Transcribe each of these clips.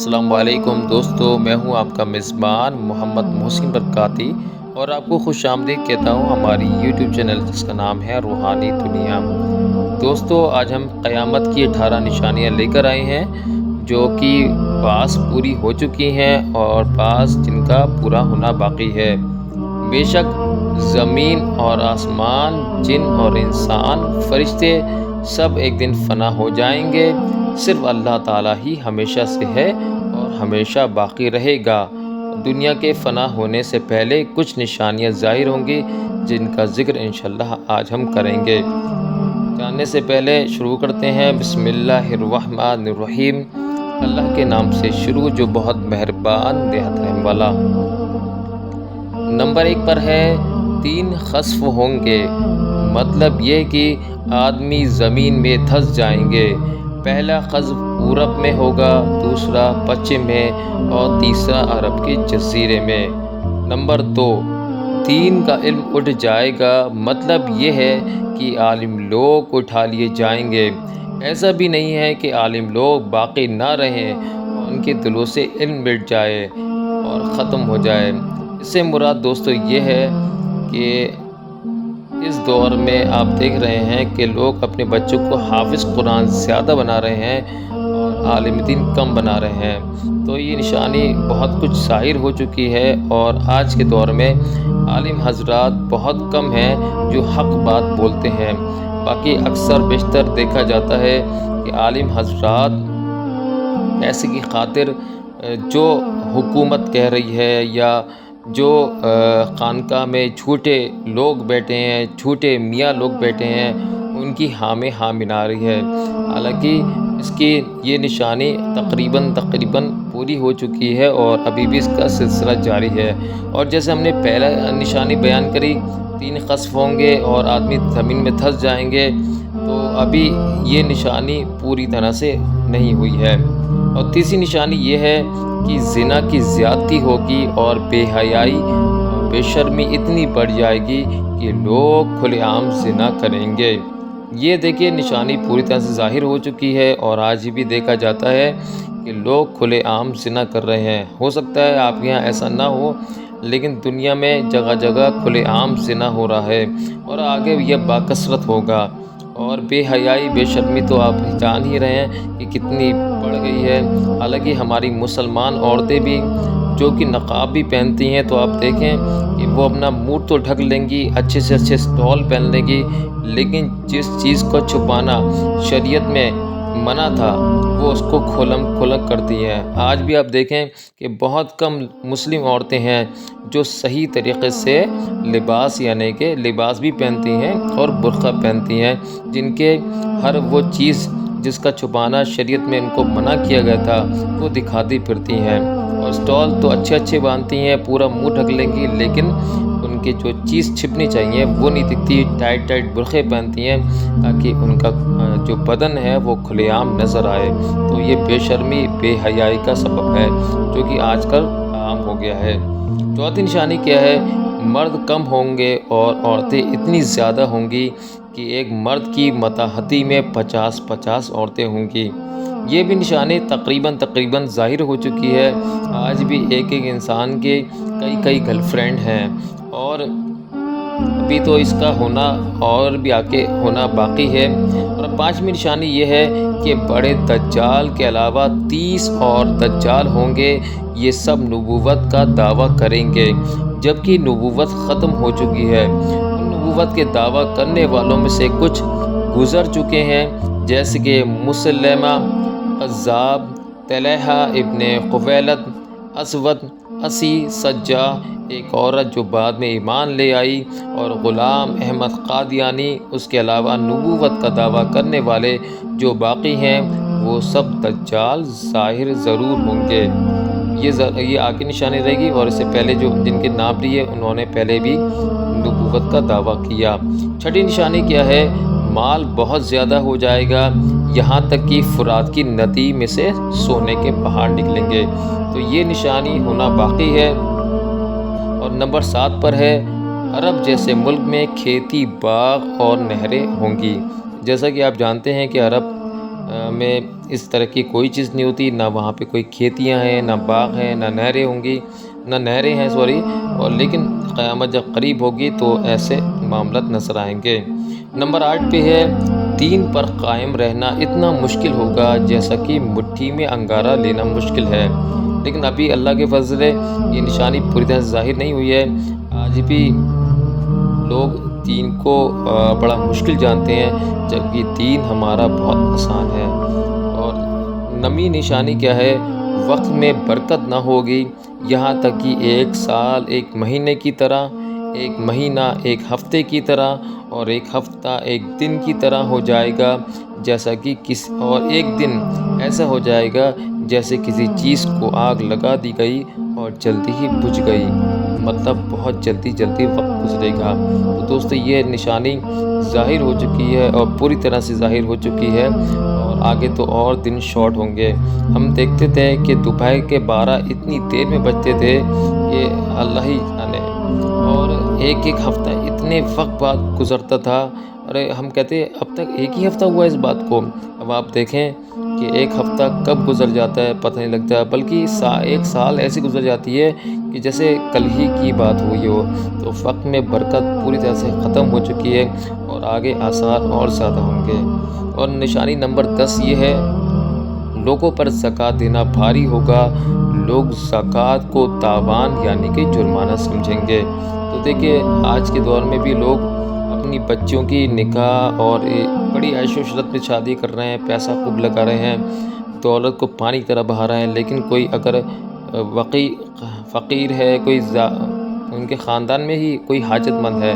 السلام علیکم دوستو، میں ہوں آپ کا میزبان محمد محسن برکاتی اور آپ کو خوش آمدید کہتا ہوں ہماری یوٹیوب چینل جس کا نام ہے روحانی دنیا۔ دوستو، آج ہم قیامت کی 18 نشانیاں لے کر آئے ہیں جو کہ بعض پوری ہو چکی ہیں اور بعض جن کا پورا ہونا باقی ہے۔ بے شک زمین اور آسمان، جن اور انسان، فرشتے سب ایک دن فنا ہو جائیں گے، صرف اللہ تعالیٰ ہی ہمیشہ سے ہے اور ہمیشہ باقی رہے گا۔ دنیا کے فنا ہونے سے پہلے کچھ نشانیاں ظاہر ہوں گی جن کا ذکر انشاءاللہ آج ہم کریں گے۔ جاننے سے پہلے شروع کرتے ہیں بسم اللہ الرحمن الرحیم، اللہ کے نام سے شروع جو بہت مہربان نہایت رحم والا۔ نمبر 1 پر ہے 3 خسف ہوں گے، مطلب یہ کہ آدمی زمین میں دھس جائیں گے۔ پہلا خسف پورب میں ہوگا، دوسرا پچھم میں اور تیسرا عرب کے جزیرے میں۔ نمبر 2، دین کا علم اٹھ جائے گا، مطلب یہ ہے کہ عالم لوگ اٹھا لیے جائیں گے۔ ایسا بھی نہیں ہے کہ عالم لوگ باقی نہ رہیں اور ان کے دلوں سے علم مٹ جائے اور ختم ہو جائے۔ اس سے مراد دوستو یہ ہے کہ اس دور میں آپ دیکھ رہے ہیں کہ لوگ اپنے بچوں کو حافظ قرآن زیادہ بنا رہے ہیں اور عالم دین کم بنا رہے ہیں، تو یہ نشانی بہت کچھ ظاہر ہو چکی ہے۔ اور آج کے دور میں عالم حضرات بہت کم ہیں جو حق بات بولتے ہیں، باقی اکثر بیشتر دیکھا جاتا ہے کہ عالم حضرات پیسے کی خاطر جو حکومت کہہ رہی ہے یا جو خانقاہ میں جھوٹے لوگ بیٹھے ہیں، جھوٹے میاں لوگ بیٹھے ہیں، ان کی ہاں میں ہاں ملا رہی ہے۔ حالانکہ اس کی یہ نشانی تقریباً پوری ہو چکی ہے اور ابھی بھی اس کا سلسلہ جاری ہے۔ اور جیسے ہم نے پہلا نشانی بیان کری 3 خسف ہوں گے اور آدمی زمین میں دھس جائیں گے، تو ابھی یہ نشانی پوری طرح سے نہیں ہوئی ہے۔ اور تیسری نشانی یہ ہے کہ زنا کی زیادتی ہوگی اور بے حیائی اور بے شرمی اتنی بڑھ جائے گی کہ لوگ کھلے عام زنا کریں گے۔ یہ دیکھیے نشانی پوری طرح سے ظاہر ہو چکی ہے اور آج بھی دیکھا جاتا ہے کہ لوگ کھلے عام زنا کر رہے ہیں۔ ہو سکتا ہے آپ کے یہاں ایسا نہ ہو، لیکن دنیا میں جگہ جگہ کھلے عام زنا ہو رہا ہے اور آگے یہ باکثرت ہوگا۔ اور بے حیائی بے شرمی تو آپ جان ہی رہے ہیں کہ کتنی بڑھ گئی ہے۔ حالانکہ ہماری مسلمان عورتیں بھی جو کہ نقاب بھی پہنتی ہیں، تو آپ دیکھیں کہ وہ اپنا منہ تو ڈھک لیں گی، اچھے سے اچھے اسٹال پہن لیں گی، لیکن جس چیز کو چھپانا شریعت میں منع تھا وہ اس کو کھلم کرتی ہیں۔ آج بھی آپ دیکھیں کہ بہت کم مسلم عورتیں ہیں جو صحیح طریقے سے لباس یعنی کہ لباس بھی پہنتی ہیں اور برقع پہنتی ہیں، جن کے ہر وہ چیز جس کا چھپانا شریعت میں ان کو منع کیا گیا تھا وہ دکھاتی پھرتی ہیں۔ اور اسٹال تو اچھے باندھتی ہیں، پورا منہ ڈھک لیں گی، لیکن ان کی جو چیز چھپنی چاہیے وہ نہیں دکھتی۔ ٹائٹ برقعے پہنتی ہیں تاکہ ان کا جو بدن ہے وہ کھلے عام نظر آئے۔ تو یہ بے شرمی بے حیائی کا سبب ہے جو کہ آج کل عام ہو گیا ہے۔ چوتھی نشانی کیا ہے؟ مرد کم ہوں گے اور عورتیں اتنی زیادہ ہوں گی کہ ایک مرد کی متحدی میں 50 عورتیں ہوں گی۔ یہ بھی نشانی تقریباً ظاہر ہو چکی ہے۔ آج بھی ایک انسان کے کئی گرل فرینڈ ہیں اور ابھی تو اس کا ہونا اور بھی آگے ہونا باقی ہے۔ اور 5ویں نشانی یہ ہے کہ بڑے دجال کے علاوہ 30 اور دجال ہوں گے، یہ سب نبوت کا دعویٰ کریں گے، جبکہ نبوت ختم ہو چکی ہے۔ ان نبوت کے دعویٰ کرنے والوں میں سے کچھ گزر چکے ہیں، جیسے کہ مسلمہ کذاب، طلحہ ابن خویلد، اسود، اسی سجا ایک عورت جو بعد میں ایمان لے آئی، اور غلام احمد قادیانی۔ اس کے علاوہ نبوت کا دعویٰ کرنے والے جو باقی ہیں وہ سب دجال ظاہر ضرور ہوں گے۔ یہ آگے نشانی رہے گی، اور اس سے پہلے جو جن کے نام لیے انہوں نے پہلے بھی نبوت کا دعویٰ کیا۔ 6ٹھی نشانی کیا ہے؟ مال بہت زیادہ ہو جائے گا، یہاں تک کہ فرات کی ندی میں سے سونے کے پہاڑ نکلیں گے، تو یہ نشانی ہونا باقی ہے۔ اور نمبر 7 پر ہے عرب جیسے ملک میں کھیتی باغ اور نہریں ہوں گی۔ جیسا کہ آپ جانتے ہیں کہ عرب میں اس طرح کی کوئی چیز نہیں ہوتی، نہ وہاں پہ کوئی کھیتیاں ہیں، نہ باغ ہیں، نہ نہریں ہوں گی، نہ نہریں ہیں سوری، اور لیکن قیامت جب قریب ہوگی تو ایسے معاملات نظر آئیں گے۔ نمبر 8 پہ ہے دین پر قائم رہنا اتنا مشکل ہوگا جیسا کہ مٹھی میں انگارہ لینا مشکل ہے، لیکن ابھی اللہ کے فضل سے یہ نشانی پوری طرح سے ظاہر نہیں ہوئی ہے۔ آج بھی لوگ دین کو بڑا مشکل جانتے ہیں، جبکہ دین ہمارا بہت آسان ہے۔ اور نمی نشانی کیا ہے؟ وقت میں برکت نہ ہوگی، یہاں تک کہ ایک سال ایک مہینے کی طرح، ایک مہینہ ایک ہفتے کی طرح، اور ایک ہفتہ ایک دن کی طرح ہو جائے گا، جیسا کہ اور ایک دن ایسا ہو جائے گا جیسے کسی چیز کو آگ لگا دی گئی اور جلدی ہی بجھ گئی، مطلب بہت جلدی وقت گزرے گا۔ تو دوستو یہ نشانی ظاہر ہو چکی ہے اور پوری طرح سے ظاہر ہو چکی ہے، اور آگے تو اور دن شارٹ ہوں گے۔ ہم دیکھتے تھے کہ دوپہر کے 12 اتنی دیر میں بجتے تھے کہ اللہ ہی جانے، اور ایک ہفتہ اتنے وقت بعد گزرتا تھا۔ ارے ہم کہتے اب تک ایک ہی ہفتہ ہوا اس بات کو، اب آپ دیکھیں کہ ایک ہفتہ کب گزر جاتا ہے پتہ نہیں لگتا، بلکہ ایک سال ایسی گزر جاتی ہے کہ جیسے کل ہی کی بات ہوئی ہو۔ تو وقت میں برکت پوری طرح سے ختم ہو چکی ہے، اور آگے آثار اور زیادہ ہوں گے۔ اور نشانی نمبر 10 یہ ہے، لوگوں پر زکوٰۃ دینا بھاری ہوگا، لوگ زکوٰۃ کو تاوان یعنی کہ جرمانہ سمجھیں گے۔ تو دیکھیے آج کے دور میں بھی لوگ اپنی بچیوں کی نکاح اور بڑی عیش و عشرت میں شادی کر رہے ہیں، پیسہ خوب لگا رہے ہیں، دولت کو پانی کی طرح بہا رہے ہیں، لیکن کوئی اگر فقیر ہے، کوئی ان کے خاندان میں ہی کوئی حاجت مند ہے،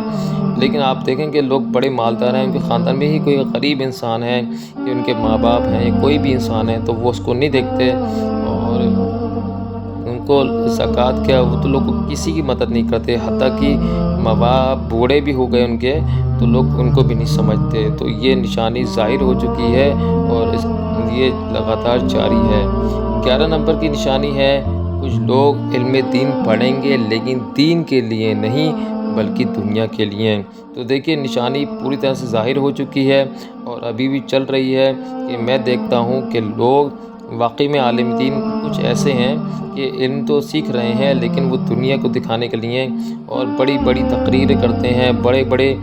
لیکن آپ دیکھیں کہ لوگ بڑے مالدار ہیں، ان کے خاندان میں ہی کوئی غریب انسان ہے، کہ ان کے ماں باپ ہیں یا کوئی بھی انسان ہے، تو وہ اس کو نہیں دیکھتے، اور ان کو زکوٰۃ کیا وہ تو لوگ کسی کی مدد نہیں کرتے، حتیٰ کہ ماں باپ بوڑھے بھی ہو گئے ان کے تو لوگ ان کو بھی نہیں سمجھتے۔ تو یہ نشانی ظاہر ہو چکی ہے اور یہ لگاتار جاری ہے۔ 11 نمبر کی نشانی ہے، کچھ لوگ علم دین پڑھیں گے لیکن دین کے لیے نہیں بلکہ دنیا کے لیے۔ تو دیکھیے نشانی پوری طرح سے ظاہر ہو چکی ہے اور ابھی بھی چل رہی ہے، کہ میں دیکھتا ہوں کہ لوگ واقعی میں عالم دین کچھ ایسے ہیں کہ علم تو سیکھ رہے ہیں، لیکن وہ دنیا کو دکھانے کے لیے اور بڑی بڑی تقریریں کرتے ہیں، بڑے بڑے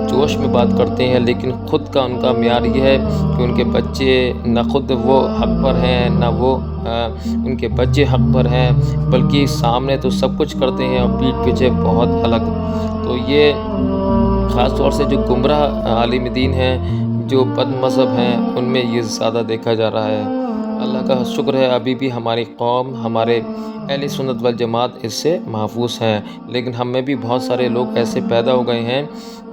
جوش میں بات کرتے ہیں، لیکن خود کا ان کا معیار یہ ہے کہ ان کے بچے نہ خود وہ حق پر ہیں، نہ وہ ان کے بچے حق پر ہیں، بلکہ سامنے تو سب کچھ کرتے ہیں اور پیٹھ پیچھے بہت الگ۔ تو یہ خاص طور سے جو گمراہ عالم دین ہیں، جو بد مذہب ہیں، ان میں یہ زیادہ دیکھا جا رہا ہے۔ اللہ کا شکر ہے ابھی بھی ہماری قوم، ہمارے اہل سنت والجماعت اس سے محفوظ ہیں، لیکن ہم میں بھی بہت سارے لوگ ایسے پیدا ہو گئے ہیں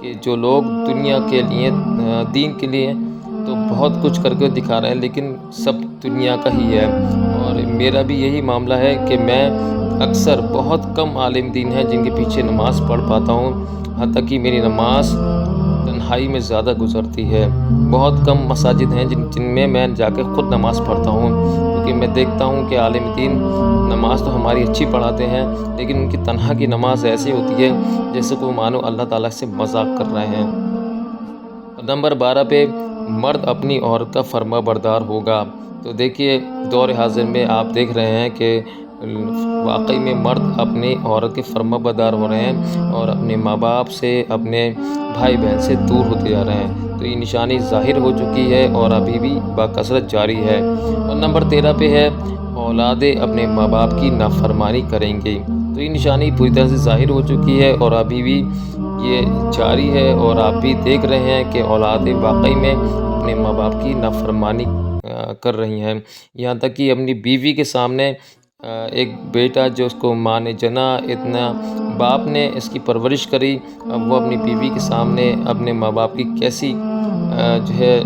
کہ جو لوگ دنیا کے لیے، دین کے لیے تو بہت کچھ کر کے دکھا رہے ہیں، لیکن سب دنیا کا ہی ہے۔ اور میرا بھی یہی معاملہ ہے کہ میں اکثر بہت کم عالم دین ہیں جن کے پیچھے نماز پڑھ پاتا ہوں، حتیٰ کہ میری نماز تنہائی میں زیادہ گزرتی ہے۔ بہت کم مساجد ہیں جن میں جا کے خود نماز پڑھتا ہوں، کیونکہ میں دیکھتا ہوں کہ عالم دین نماز تو ہماری اچھی پڑھاتے ہیں، لیکن ان کی تنہا کی نماز ایسی ہوتی ہے جیسے کہ وہ مانو اللہ تعالیٰ سے مذاق کر رہے ہیں۔ نمبر 12 پہ مرد اپنی عورت کا فرما بردار ہوگا۔ تو دیکھیے دور حاضر میں آپ دیکھ رہے ہیں کہ واقعی میں مرد اپنی عورت کے فرما بردار ہو رہے ہیں اور اپنے ماں باپ سے، اپنے بھائی بہن سے دور ہوتے جا رہے ہیں۔ تو یہ نشانی ظاہر ہو چکی ہے اور ابھی بھی بکثرت جاری ہے۔ اور نمبر 13 پہ ہے، اولادیں اپنے ماں باپ کی نافرمانی کریں گی۔ تو یہ نشانی پوری طرح سے ظاہر ہو چکی ہے اور ابھی بھی یہ جاری ہے، اور آپ بھی دیکھ رہے ہیں کہ اولادیں واقعی میں اپنے ماں باپ کی نافرمانی کر رہی ہیں، یہاں تک کہ اپنی بیوی کے سامنے ایک بیٹا جو اس کو ماں نے جنا، اتنا باپ نے اس کی پرورش کری، اب وہ اپنی بیوی کے سامنے اپنے ماں باپ کی کیسی جو ہے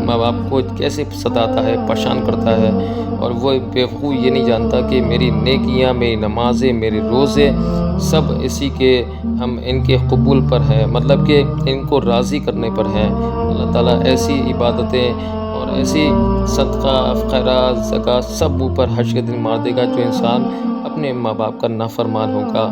ماں باپ کو کیسے ستاتا ہے، پریشان کرتا ہے، اور وہ بیوقوف یہ نہیں جانتا کہ میری نیکیاں، میری نمازیں، میرے روزے سب اسی کے، ہم ان کے قبول پر ہیں، مطلب کہ ان کو راضی کرنے پر ہیں۔ اللہ تعالیٰ ایسی عبادتیں اور ایسی صدقہ، خیرات، زکوٰۃ سب اوپر حشر کے دن مار دے گا جو انسان اپنے ماں باپ کا نافرمان ہوگا۔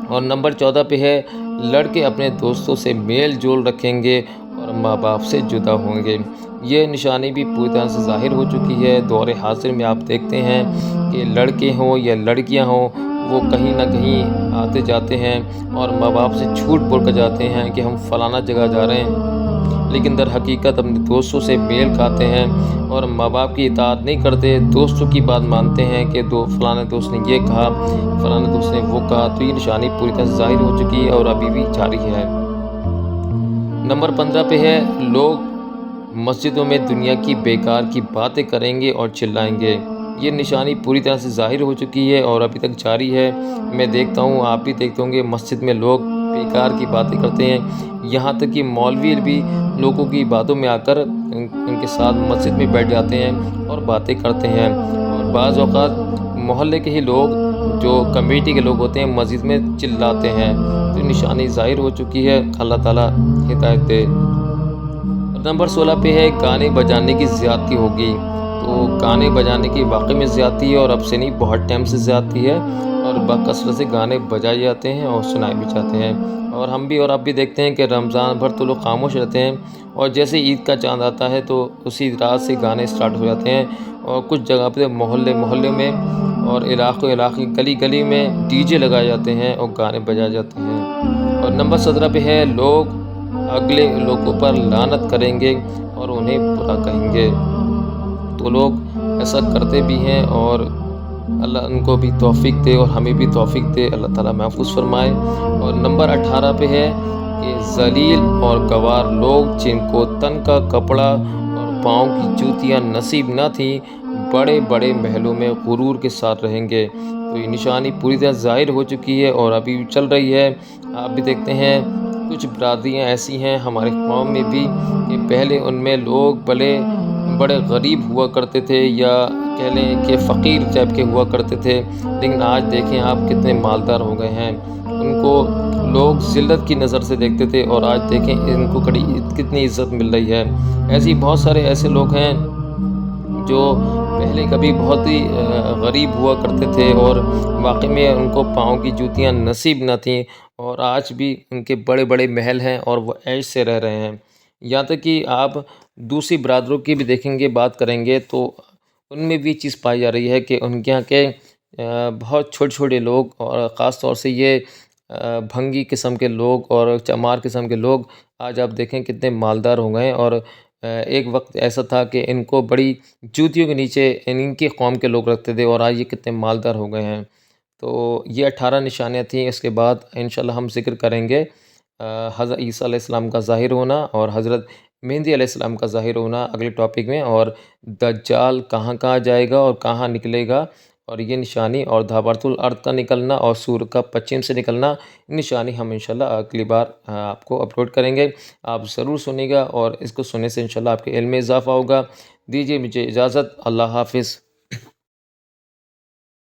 اور نمبر 14 پہ ہے، لڑکے اپنے دوستوں سے میل جول رکھیں گے اور اور ماں باپ سے جدا ہوں گے۔ یہ نشانی بھی پوری طرح سے ظاہر ہو چکی ہے۔ دور حاضر میں آپ دیکھتے ہیں کہ لڑکے ہوں یا لڑکیاں ہوں، وہ کہیں نہ کہیں آتے جاتے ہیں اور ماں باپ سے جھوٹ بول کر جاتے ہیں کہ ہم فلانا جگہ جا رہے ہیں، لیکن در حقیقت اپنے دوستوں سے میل کھاتے ہیں اور ماں باپ کی اطاعت نہیں کرتے، دوستوں کی بات مانتے ہیں کہ فلانے دوست نے یہ کہا، فلانے دوست نے وہ کہا۔ تو یہ نشانی پوری طرح سے ظاہر ہو چکی ہے اور ابھی بھی جاری ہے۔ نمبر 15 پہ ہے، لوگ مسجدوں میں دنیا کی بیکار کی باتیں کریں گے اور چلائیں گے۔ یہ نشانی پوری طرح سے ظاہر ہو چکی ہے اور ابھی تک جاری ہے۔ میں دیکھتا ہوں، آپ بھی دیکھتے ہوں گے، مسجد میں لوگ بیکار کی باتیں کرتے ہیں، یہاں تک کہ مولوی بھی لوگوں کی باتوں میں آ کر ان کے ساتھ مسجد میں بیٹھ جاتے ہیں اور باتیں کرتے ہیں، اور بعض اوقات محلے کے ہی لوگ جو کمیٹی کے لوگ ہوتے ہیں مسجد میں چلاتے ہیں۔ تو نشانی ظاہر ہو چکی ہے۔ اللہ تعالیٰ ہدایت دے۔ نمبر 16 پہ ہے، گانے بجانے کی زیادتی ہوگی۔ تو گانے بجانے کی واقعی میں زیادتی ہے، اور اب سے نہیں، بہت ٹائم سے زیادتی ہے، اور بکثرت سے گانے بجائے جاتے ہیں اور سنائے بھی جاتے ہیں۔ اور ہم بھی اور آپ بھی دیکھتے ہیں کہ رمضان بھر تو لوگ خاموش رہتے ہیں، اور جیسے عید کا چاند آتا ہے تو اسی رات سے گانے سٹارٹ ہو جاتے ہیں، اور کچھ جگہ پہ محلے میں اور علاقے گلی گلی میں ڈی جے لگائے جاتے ہیں اور گانے بجائے جاتے ہیں۔ اور نمبر 17 پہ ہے، لوگ اگلے لوگوں پر لعنت کریں گے اور انہیں برا کہیں گے۔ تو لوگ ایسا کرتے بھی ہیں، اور اللہ ان کو بھی توفیق دے اور ہمیں بھی توفیق دے، اللہ تعالیٰ محفوظ فرمائے۔ اور نمبر 18 پہ ہے کہ ذلیل اور گوار لوگ جن کو تن کا کپڑا اور پاؤں کی جوتیاں نصیب نہ تھیں، بڑے بڑے محلوں میں غرور کے ساتھ رہیں گے۔ تو یہ نشانی پوری طرح ظاہر ہو چکی ہے اور ابھی بھی چل رہی ہے۔ آپ بھی دیکھتے ہیں کچھ برادریاں ایسی ہیں ہمارے قوم میں بھی کہ پہلے ان میں لوگ بڑے غریب ہوا کرتے تھے، یا کہہ لیں کہ فقیر ٹائپ کے ہوا کرتے تھے، لیکن آج دیکھیں آپ کتنے مالدار ہو گئے ہیں۔ ان کو لوگ ذلت کی نظر سے دیکھتے تھے، اور آج دیکھیں ان کو کتنی عزت مل رہی ہے۔ بہت سارے ایسے لوگ ہیں جو پہلے کبھی بہت ہی غریب ہوا کرتے تھے اور واقعی میں ان کو پاؤں کی جوتیاں نصیب نہ تھیں، اور آج بھی ان کے بڑے بڑے محل ہیں اور وہ عیش سے رہ رہے ہیں۔ یہاں تک کہ آپ دوسری برادروں کی بھی دیکھیں گے، بات کریں گے تو ان میں بھی چیز پائی جا رہی ہے کہ ان کے یہاں کے بہت چھوٹے چھوٹے لوگ، اور خاص طور سے یہ بھنگی قسم کے لوگ اور چمار قسم کے لوگ آج آپ دیکھیں کتنے مالدار ہو گئے ہیں۔ اور ایک وقت ایسا تھا کہ ان کو بڑی جوتیوں کے نیچے ان کی قوم کے لوگ رکھتے تھے، اور آج یہ کتنے مالدار ہو گئے ہیں۔ تو یہ 18 نشانیاں تھیں۔ اس کے بعد انشاءاللہ ہم ذکر کریں گے حضرت عیسیٰ علیہ السلام کا ظاہر ہونا اور حضرت مہدی علیہ السلام کا ظاہر ہونا اگلے ٹاپک میں، اور دجال کہاں کہاں جائے گا اور کہاں نکلے گا، اور یہ نشانی، اور دھابرت الارض کا نکلنا اور سور کا پچھم سے نکلنا، نشانی ہم انشاءاللہ اگلی بار آپ کو اپلوڈ کریں گے۔ آپ ضرور سنیے گا، اور اس کو سننے سے انشاءاللہ آپ کے علم میں اضافہ ہوگا۔ دیجیے مجھے اجازت، اللہ حافظ۔